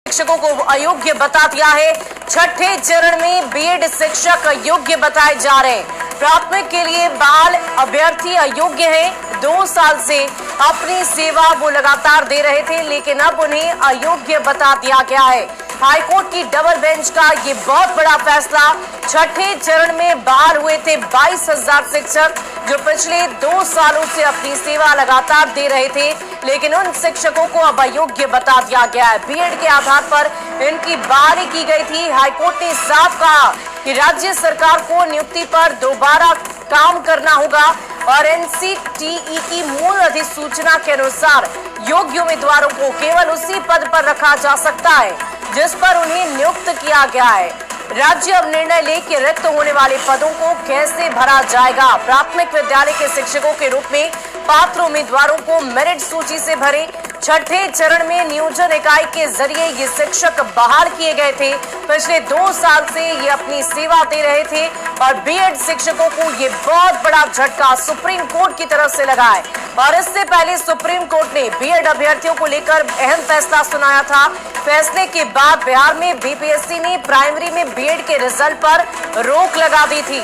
शिक्षकों को अयोग्य बता दिया है। छठे चरण में बीएड शिक्षक अयोग्य बताए जा रहे हैं। प्राथमिक के लिए बाल अभ्यर्थी अयोग्य हैं। 2 साल से अपनी सेवा वो लगातार दे रहे थे, लेकिन अब उन्हें अयोग्य बता दिया गया है। हाईकोर्ट की डबल बेंच का ये बहुत बड़ा फैसला। छठे चरण में बहाल हुए थे 22,000 शिक्षक जो पिछले 2 सालों से अपनी सेवा लगातार दे रहे थे, लेकिन उन शिक्षकों को अब अयोग्य बता दिया गया है। बीएड के आधार पर इनकी बहाली की गई थी। हाईकोर्ट ने साफ कहा कि राज्य सरकार को नियुक्ति पर दोबारा काम करना होगा और एनसीटीई की मूल अधिसूचना के अनुसार योग्य उम्मीदवारों को केवल उसी पद पर रखा जा सकता है जिस पर उन्हें नियुक्त किया गया है। राज्य अब निर्णय ले कि रिक्त होने वाले पदों को कैसे भरा जाएगा। प्राथमिक विद्यालय के शिक्षकों के रूप में पात्र उम्मीदवारों को मेरिट सूची से भरे। छठे चरण में नियोजन इकाई के जरिए ये शिक्षक बहाल किए गए थे। पिछले 2 साल से ये अपनी सेवा दे रहे थे और बीएड शिक्षकों को ये बहुत बड़ा झटका सुप्रीम कोर्ट की तरफ से लगा है। और इससे पहले सुप्रीम कोर्ट ने बीएड अभ्यर्थियों को लेकर अहम फैसला सुनाया था। फैसले के बाद बिहार में बीपीएससी ने प्राइमरी में बीएड के रिजल्ट पर रोक लगा दी थी।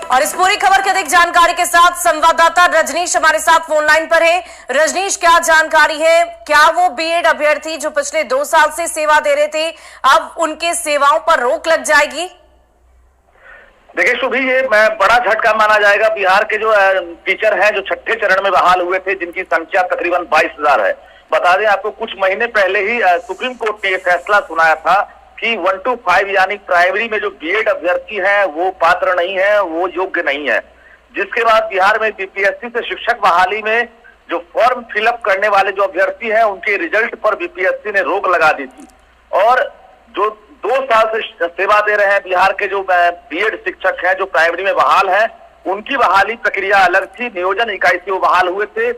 और इस पूरी खबर की अधिक जानकारी के साथ संवाददाता रजनीश हमारे साथ फोन लाइन पर है। रजनीश, क्या जानकारी है? क्या वो बीएड अभ्यर्थी जो पिछले 2 साल से सेवा दे रहे थे, अब उनके सेवाओं पर रोक लग जाएगी? देखिए शुभी, ये बड़ा झटका माना जाएगा। बिहार के जो टीचर हैं जो छठे चरण में बहाल हुए थे, जिनकी संख्या तकरीबन 22,000 है। बता दें आपको, कुछ महीने पहले ही सुप्रीम कोर्ट ने यह फैसला सुनाया था कि 1 to 5 यानी प्राइमरी में जो बीएड अभ्यर्थी हैं वो पात्र नहीं है, वो योग्य नहीं है। जिसके बाद बिहार में बीपीएससी से शिक्षक बहाली में जो फॉर्म फिलअप करने वाले जो अभ्यर्थी हैं उनके रिजल्ट पर बीपीएससी ने रोक लगा दी थी। और जो 2 साल से सेवा दे रहे हैं बिहार के जो बीएड शिक्षक हैं जो प्राइमरी में बहाल हैं, उनकी बहाली प्रक्रिया अलग थी। नियोजन इकाई से वो बहाल हुए थे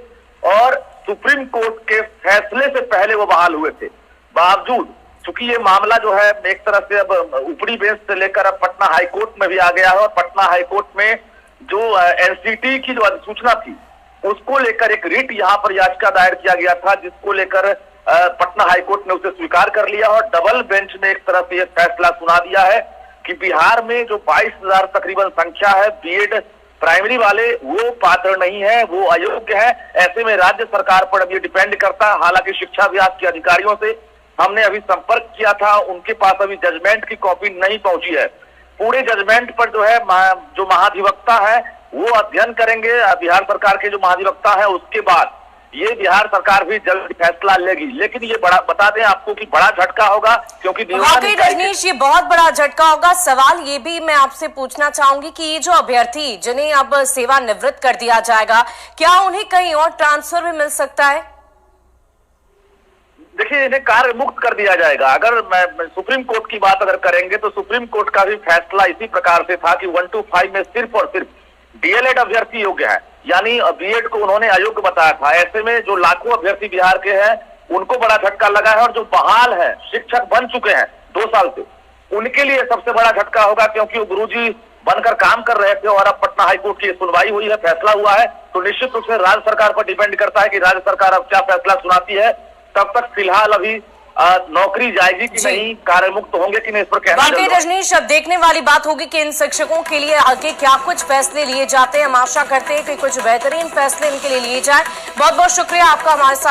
और सुप्रीम कोर्ट के फैसले से पहले वो बहाल हुए थे। बावजूद चूंकि ये मामला जो है एक तरह से अब ऊपरी बेंच से लेकर अब पटना हाईकोर्ट में भी आ गया है और पटना हाईकोर्ट में जो एनसीटी की जो अधिसूचना थी उसको लेकर एक रिट यहाँ पर याचिका दायर किया गया था, जिसको लेकर पटना हाईकोर्ट ने उसे स्वीकार कर लिया और डबल बेंच ने एक तरह से यह फैसला सुना दिया है कि बिहार में जो 22,000 तकरीबन संख्या है बीएड प्राइमरी वाले, वो पात्र नहीं है, वो अयोग्य है। ऐसे में राज्य सरकार पर अब ये डिपेंड करता है। हालांकि शिक्षा विभाग के अधिकारियों से हमने अभी संपर्क किया था, उनके पास अभी जजमेंट की कॉपी नहीं पहुंची है। पूरे जजमेंट पर जो है जो महाधिवक्ता है वो अध्ययन करेंगे। बिहार सरकार के जो महाधिवक्ता है उसके बाद ये बिहार सरकार भी जल्द फैसला लेगी। लेकिन ये बड़ा बता दें आपको कि बड़ा झटका होगा, क्योंकि वाकई रजनीश ये बहुत बड़ा झटका होगा। सवाल ये भी मैं आपसे पूछना चाहूंगी कि ये जो अभ्यर्थी जिन्हें अब सेवानिवृत्त कर दिया जाएगा, क्या उन्हें कहीं और ट्रांसफर भी मिल सकता है? देखिए, इन्हें कार्य मुक्त कर दिया जाएगा। अगर मैं सुप्रीम कोर्ट की बात अगर करेंगे तो सुप्रीम कोर्ट का भी फैसला इसी प्रकार से था कि 1 to 5 में सिर्फ और सिर्फ डीएलएड अभ्यर्थी योग्य है, यानी बीएड को उन्होंने अयोग्य बताया था। ऐसे में जो लाखों अभ्यर्थी बिहार के हैं उनको बड़ा झटका लगा है और जो बहाल है शिक्षक बन चुके हैं 2 साल से, उनके लिए सबसे बड़ा झटका होगा, क्योंकि वो गुरुजी बनकर काम कर रहे थे और अब पटना हाईकोर्ट की सुनवाई हुई है, फैसला हुआ है। तो निश्चित रूप से राज्य सरकार पर डिपेंड करता है कि राज्य सरकार अब क्या फैसला सुनाती है। तब तक फिलहाल अभी नौकरी जाएगी कि नहीं, कार्य मुक्त होंगे कि नहीं, इस पर कहना बाकी रजनीश अब देखने वाली बात होगी कि इन शिक्षकों के लिए आगे क्या कुछ फैसले लिए जाते हैं। हम आशा करते हैं कि कुछ बेहतरीन फैसले इनके लिए लिए जाए। बहुत बहुत शुक्रिया आपका हमारे साथ